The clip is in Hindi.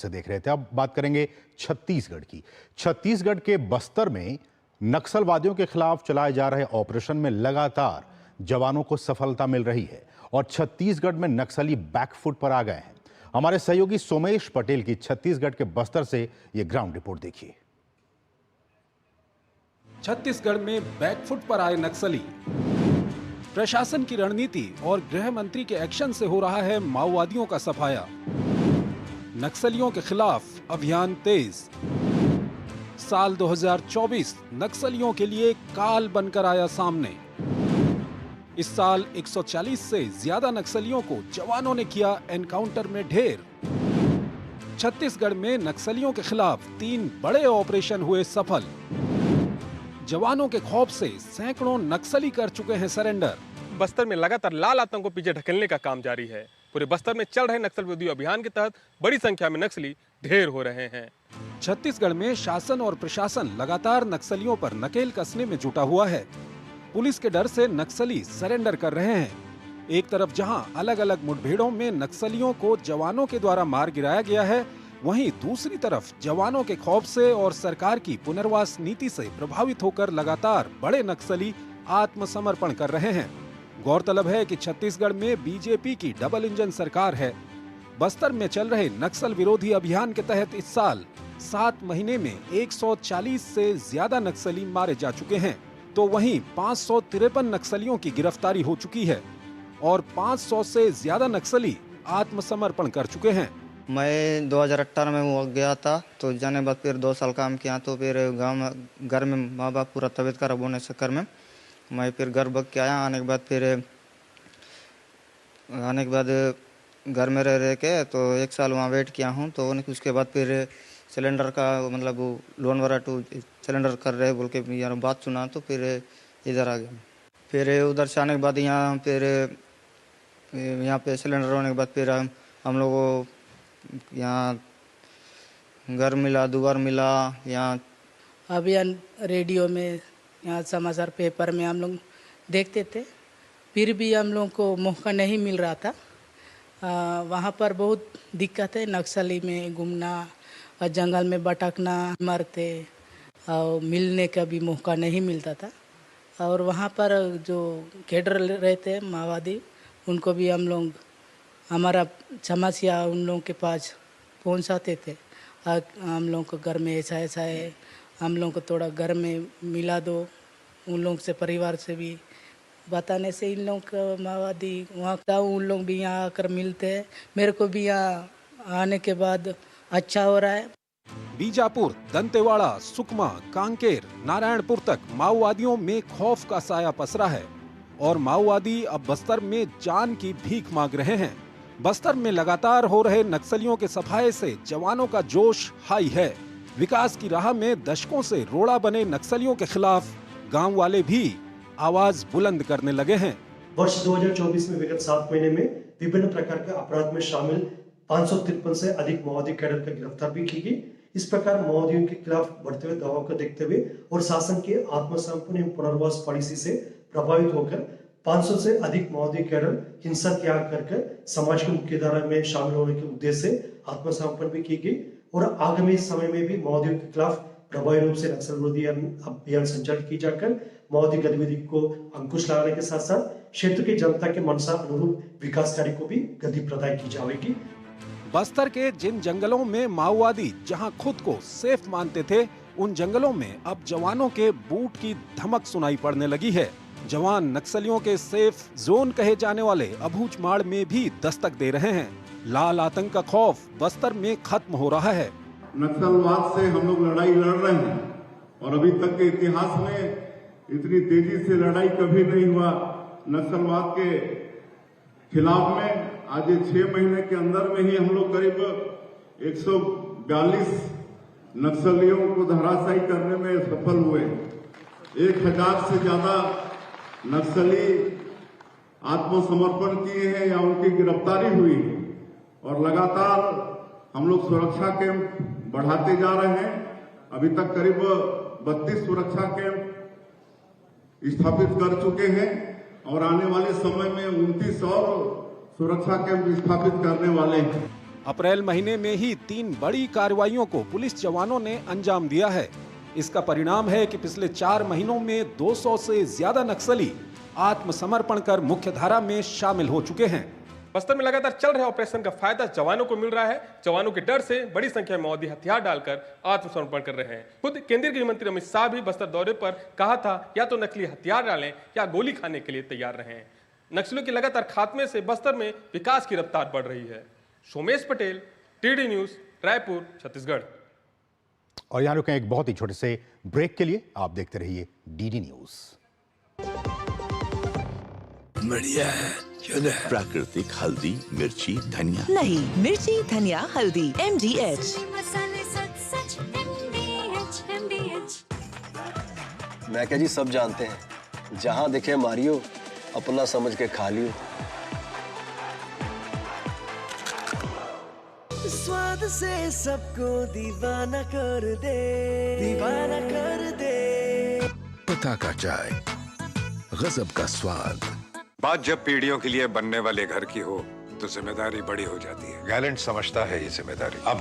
से देख रहे थे। अब बात करेंगे छत्तीसगढ़ की। छत्तीसगढ़ के बस्तर में नक्सलवादियों के खिलाफ चलाए जा रहे ऑपरेशन में लगातार जवानों को सफलता मिल रही है और छत्तीसगढ़ में नक्सली बैकफुट पर आ गए हैं। हमारे सहयोगी सोमेश पटेल की छत्तीसगढ़ के बस्तर से यह ग्राउंड रिपोर्ट देखिए। छत्तीसगढ़ में बैकफुट पर आए नक्सली। प्रशासन की रणनीति और गृह मंत्री के एक्शन से हो रहा है माओवादियों का सफाया। नक्सलियों के खिलाफ अभियान तेज। साल 2024 नक्सलियों के लिए काल बनकर आया सामने। इस साल 140 से ज्यादा नक्सलियों को जवानों ने किया एनकाउंटर में ढेर। छत्तीसगढ़ में नक्सलियों के खिलाफ 3 बड़े ऑपरेशन हुए सफल। जवानों के खौफ से सैकड़ों नक्सली कर चुके हैं सरेंडर। बस्तर में लगातार लाल आतंक को पीछे ढकेलने का काम जारी है। पूरे बस्तर में चल रहे नक्सल विरोधी अभियान के तहत बड़ी संख्या में नक्सली ढेर हो रहे हैं। छत्तीसगढ़ में शासन और प्रशासन लगातार नक्सलियों पर नकेल कसने में जुटा हुआ है। पुलिस के डर से नक्सली सरेंडर कर रहे हैं। एक तरफ जहां अलग अलग मुठभेड़ों में नक्सलियों को जवानों के द्वारा मार गिराया गया है, वहीं दूसरी तरफ जवानों के खौफ से और सरकार की पुनर्वास नीति से प्रभावित होकर लगातार बड़े नक्सली आत्मसमर्पण कर रहे हैं। गौरतलब है कि छत्तीसगढ़ में बीजेपी की डबल इंजन सरकार है। बस्तर में चल रहे नक्सल विरोधी अभियान के तहत इस साल 7 महीने में 140 से ज्यादा नक्सली मारे जा चुके हैं, तो वहीं 553 नक्सलियों की गिरफ्तारी हो चुकी है और 500 से ज्यादा नक्सली आत्मसमर्पण कर चुके हैं। मैं 2018 में वो गया था, तो जाने बाद फिर 2 साल काम किया, तो फिर घर में माँ बाप पूरा तबीयत खराब होने के चक्कर में मैं फिर घर भाग के आया। आने के बाद घर में रह के तो 1 साल वहाँ वेट किया हूँ। तो उसके बाद फिर सिलेंडर का मतलब वो लोन वाला सिलेंडर कर रहे बोल के यार बात सुना, तो फिर इधर आ गया। फिर उधर से आने के बाद यहाँ पे सिलेंडर होने के बाद फिर हम लोग को यहाँ घर मिला, दुआर मिला। यहाँ अभियान रेडियो में, यहाँ समाचार पेपर में हम लोग देखते थे, फिर भी हम लोग को मौका नहीं मिल रहा था। वहाँ पर बहुत दिक्कत है, नक्सली में घूमना और जंगल में भटकना, मरते और मिलने का भी मौका नहीं मिलता था। और वहाँ पर जो कैडर रहते हैं माओवादी, उनको भी हम लोग हमारा समस्या उन लोगों के पास पहुँचाते थे। हम लोगों को घर में ऐसा है, हम लोगों को थोड़ा घर में मिला दो। उन लोगों से परिवार से भी बताने से इन लोगों का माओवादी वहाँ का उन लोग भी यहाँ आकर मिलते हैं। मेरे को भी यहाँ आने के बाद अच्छा हो रहा है। बीजापुर, दंतेवाड़ा, सुकमा, कांकेर, नारायणपुर तक माओवादियों में खौफ का साया पसरा है और माओवादी अब बस्तर में जान की भीख मांग रहे हैं। बस्तर में लगातार हो रहे नक्सलियों के सफाये से जवानों का जोश हाई है। विकास की राह में दशकों से रोड़ा बने नक्सलियों के खिलाफ गांव वाले भी आवाज बुलंद करने लगे हैं। वर्ष 2024 में विगत 7 महीने में विभिन्न प्रकार के अपराध में शामिल 553 से अधिक माओवादी कैडर का गिरफ्तार भी की गई। इस प्रकार माओवादियों के खिलाफ बढ़ते हुए दबाव को देखते हुए और शासन के आत्मसमर्पण एवं पुनर्वास पॉलिसी से प्रभावित होकर 500 से अधिक माओवादी कैडर हिंसा त्याग करके समाज की मुख्यधारा में शामिल होने के उद्देश्य से आत्मसमर्पण भी की गई और आगामी समय में भी माओवादियों के खिलाफ प्रभावी रूप से नक्सल विरोधी अभियान संचालित की जाकर माओवादी गतिविधि को अंकुश लगाने के साथ साथ क्षेत्र की जनता के मनसा अनुरूप विकास कार्य को भी गति प्रदान की जाएगी। बस्तर के जिन जंगलों में माओवादी जहां खुद को सेफ मानते थे, उन जंगलों में अब जवानों के बूट की धमक सुनाई पड़ने लगी है। जवान नक्सलियों के सेफ जोन कहे जाने वाले अबूझमाड़ में भी दस्तक दे रहे हैं। लाल आतंक का खौफ बस्तर में खत्म हो रहा है। नक्सलवाद से हम लोग लड़ाई लड़ रहे हैं और अभी तक के इतिहास में इतनी तेजी से लड़ाई कभी नहीं हुआ नक्सलवाद के खिलाफ में। आज 6 महीने के अंदर में ही हम लोग करीब 142 नक्सलियों को धराशायी करने में सफल हुए। 1000 से ज्यादा नक्सली आत्मसमर्पण किए हैं या उनकी गिरफ्तारी हुई है और लगातार हम लोग सुरक्षा कैंप बढ़ाते जा रहे हैं। अभी तक करीब 32 सुरक्षा कैंप स्थापित कर चुके हैं और आने वाले समय में 29 और सुरक्षा कैंप स्थापित करने वाले हैं। अप्रैल महीने में ही 3 बड़ी कार्रवाइयों को पुलिस जवानों ने अंजाम दिया है। इसका परिणाम है कि पिछले 4 महीनों में 200 से ज्यादा नक्सली आत्मसमर्पण कर मुख्यधारा में शामिल हो चुके हैं। बस्तर में लगातार चल रहे ऑपरेशन का फायदा जवानों को मिल रहा है। जवानों के डर से बड़ी संख्या में माओवादी हथियार डालकर आत्मसमर्पण कर रहे हैं। खुद केंद्रीय गृह मंत्री अमित शाह भी बस्तर दौरे पर कहा था या तो नकली हथियार डालें या गोली खाने के लिए तैयार रहें। नक्सलियों के लगातार खात्मे से बस्तर में विकास की रफ्तार बढ़ रही है। Somesh Patel, TD news, Raipur, Chhattisgarh. और यहाँ रुकें एक बहुत ही छोटे से ब्रेक के लिए। आप देखते रहिए डीडी न्यूज। बढ़िया है, प्राकृतिक हल्दी, मिर्ची, धनिया नहीं, मिर्ची, धनिया, हल्दी, MDH। मैं क्या जी, सब जानते हैं, जहाँ दिखे मारियो, अपना समझ के खा लियो। स्वाद से सबको दीवाना कर दे, दीवाना कर दे। पता का चाय, गजब का स्वाद। बात जब पीढ़ियों के लिए बनने वाले घर की हो तो जिम्मेदारी बड़ी हो जाती है। गैलेंट समझता है ये जिम्मेदारी। अब